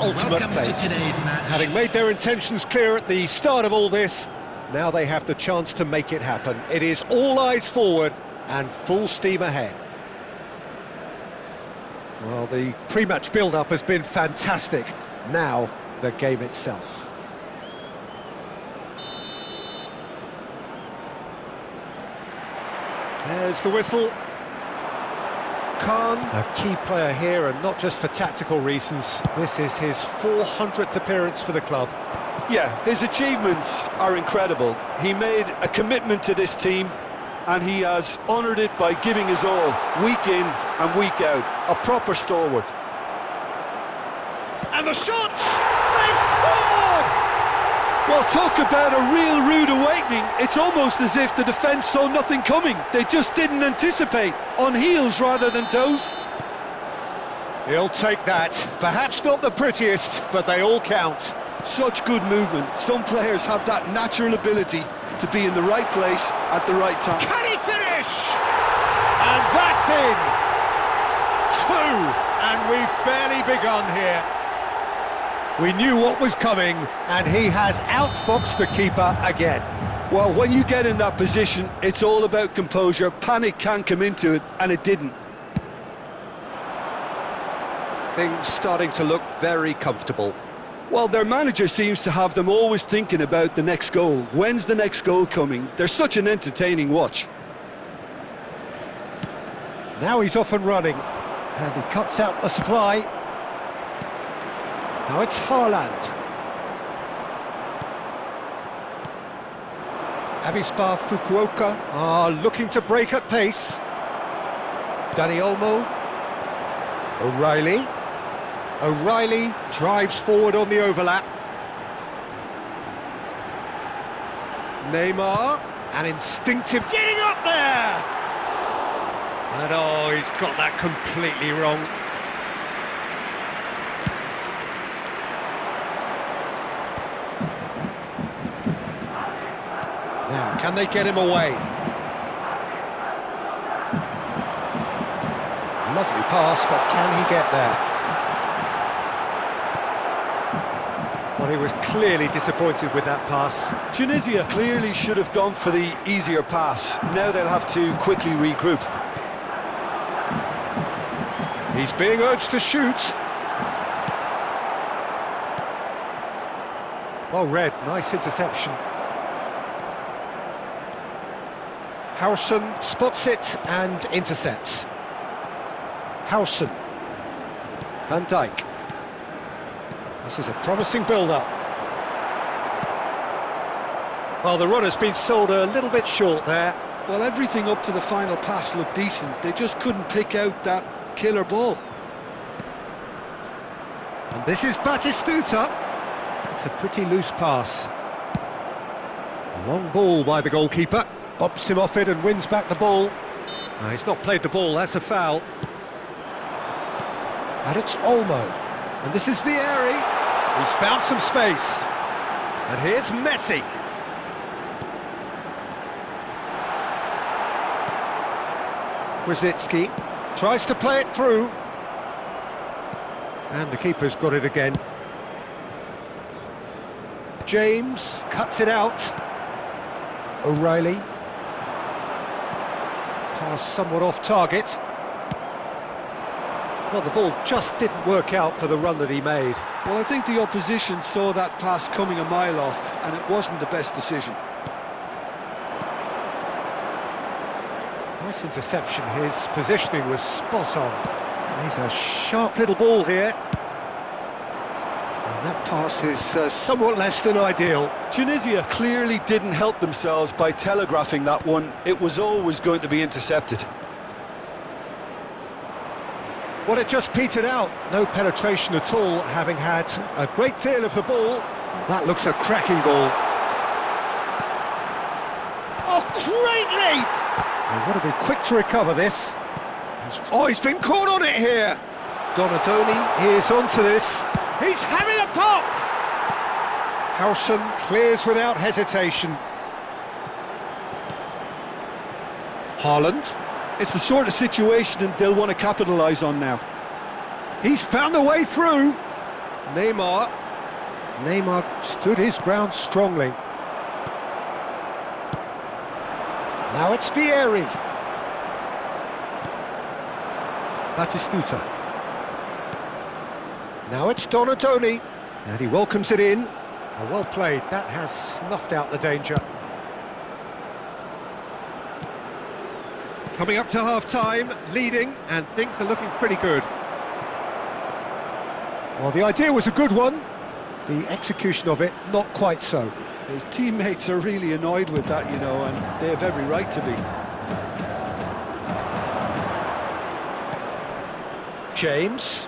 ultimate Welcome to fate. today's match. Having made their intentions clear at the start of all this, now they have the chance to make it happen. It is all eyes forward and full steam ahead. Well, the pre-match build-up has been fantastic. Now, the game itself. There's the whistle. Khan, a key player here, and not just for tactical reasons. This is his 400th appearance for the club. Yeah, his achievements are incredible. He made a commitment to this team, and he has honoured it by giving his all, week in and week out. A proper stalwart. And the shots! They've scored! Well, talk about a real rude awakening. It's almost as if the defence saw nothing coming. They just didn't anticipate. On heels rather than toes. He'll take that. Perhaps not the prettiest, but they all count. Such good movement. Some players have that natural ability to be in the right place at the right time. Can he finish? And that's in! Two! And we've barely begun here. We knew what was coming, and he has outfoxed the keeper again. Well, when you get in that position, it's all about composure. Panic can come into it, and it didn't. Things starting to look very comfortable. Well, their manager seems to have them always thinking about the next goal. When's the next goal coming? They're such an entertaining watch. Now he's off and running, and he cuts out the supply. Now it's Haaland. Avispa Fukuoka are looking to break at pace. Dani Olmo. O'Reilly. O'Reilly drives forward on the overlap. Neymar, an instinctive getting up there! And oh, he's got that completely wrong. Now, can they get him away? Lovely pass, but can he get there? Well, he was clearly disappointed with that pass. Tunisia clearly should have gone for the easier pass. Now they'll have to quickly regroup. He's being urged to shoot. Well read, nice interception. Howson spots it and intercepts. Howson. Van Dijk. This is a promising build-up. Well, the run has been sold a little bit short there. Well, everything up to the final pass looked decent. They just couldn't pick out that killer ball. And this is Batistuta. It's a pretty loose pass. Long ball by the goalkeeper. Bobs him off it and wins back the ball. He's not played the ball, that's a foul. And it's Olmo. And this is Vieri. He's found some space. And here's Messi. Brzezinski tries to play it through. And the keeper's got it again. James cuts it out. O'Reilly. Pass somewhat off target. Well, the ball just didn't work out for the run that he made. Well, I think the opposition saw that pass coming a mile off, and it wasn't the best decision. Nice interception. His positioning was spot on. He's a sharp little ball here. And that pass is somewhat less than ideal. Tunisia clearly didn't help themselves by telegraphing that one. It was always going to be intercepted. Well, it just petered out. No penetration at all, having had a great deal of the ball. That looks a cracking ball. Oh, great leap! They've got to be quick to recover this. Oh, he's been caught on it here. Donadoni is onto this. He's having a pop! Howson clears without hesitation. Haaland. It's the sort of situation that they'll want to capitalise on now. He's found a way through. Neymar. Neymar stood his ground strongly. Now it's Vieri. Batistuta. Now it's Donatoni. And he welcomes it in. Well played, that has snuffed out the danger. Coming up to half-time, leading, and things are looking pretty good. Well, the idea was a good one. The execution of it, not quite so. His teammates are really annoyed with that, you know, and they have every right to be. James.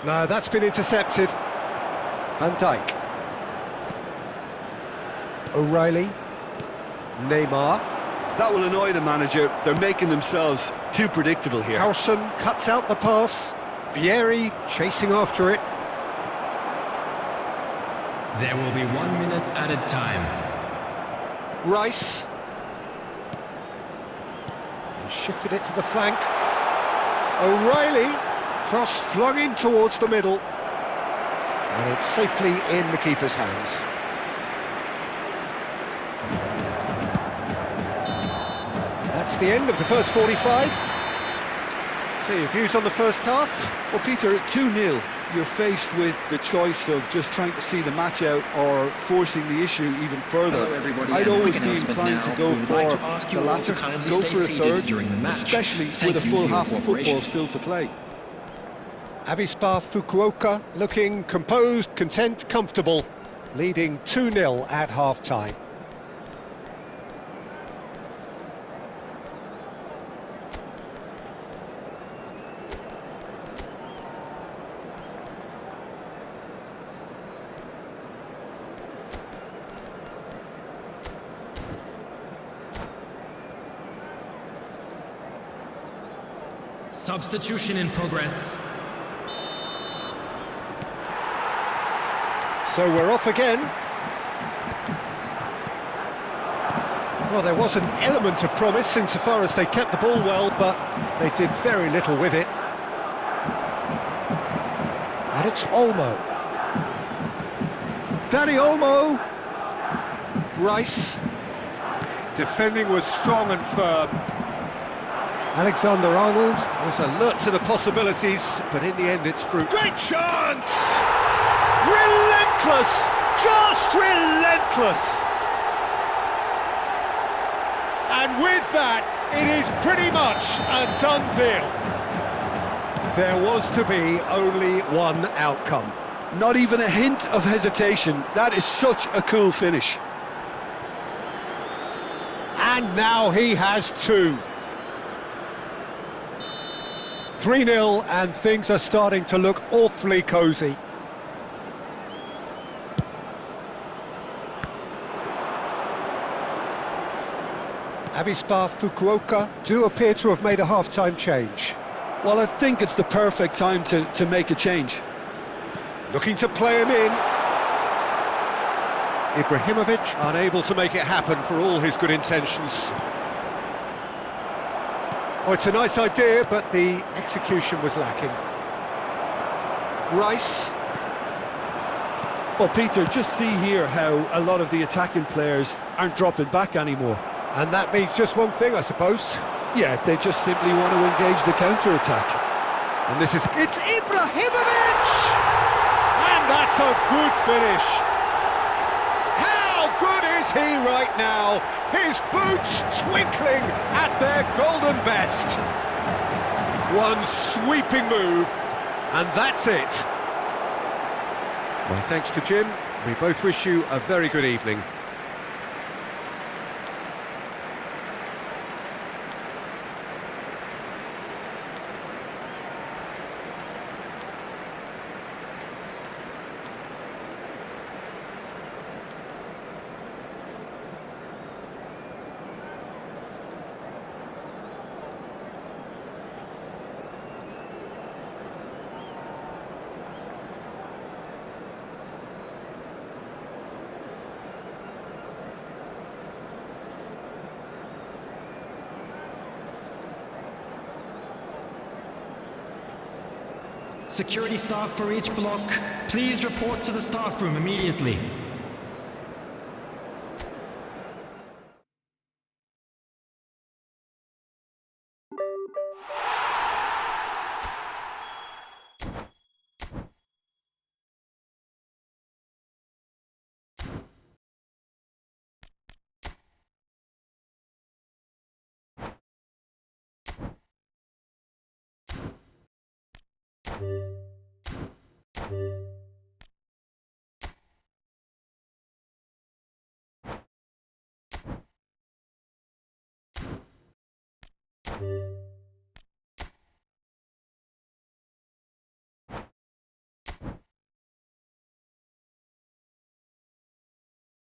No, that's been intercepted. Van Dijk. O'Reilly. Neymar. That will annoy the manager. They're making themselves too predictable here. Howson cuts out the pass. Vieri chasing after it. There will be 1 minute added time. Rice. He shifted it to the flank. O'Reilly. Cross flung in towards the middle. And it's safely in the keeper's hands. That's the end of the first 45. So your views on the first half? Well, Peter, at 2-0, you're faced with the choice of just trying to see the match out or forcing the issue even further. Hello, I'd always be announcement inclined now. to go We would for like to ask you the all latter, to kindly go stay for a seated third, during the match. especially Thank with a you full for your half of cooperation. football still to play. Avispa Fukuoka looking composed, content, comfortable, leading 2-0 at half-time. Substitution in progress. So we're off again. Well, there was an element of promise insofar as they kept the ball well, but they did very little with it. And it's Olmo. Danny Olmo. Rice. Defending was strong and firm. Alexander-Arnold was alert to the possibilities, but in the end it's through. Great chance! Relentless! Just relentless! And with that, it is pretty much a done deal. There was to be only one outcome. Not even a hint of hesitation. That is such a cool finish. And now he has two. 3-0 and things are starting to look awfully cosy. Avispa Fukuoka do appear to have made a half-time change. Well, I think it's the perfect time to make a change. Looking to play him in. Ibrahimovic unable to make it happen for all his good intentions. Oh, it's a nice idea, but the execution was lacking. Rice. Well, Peter, just see here how a lot of the attacking players aren't dropping back anymore. And that means just one thing, I suppose. Yeah, they just simply want to engage the counter-attack. And this is... It's Ibrahimovic! And that's a good finish. How good is he right now? His boots twinkling at their golden best. One sweeping move, and that's it. My thanks to Jim. We both wish you a very good evening. Security staff for each block, please report to the staff room immediately.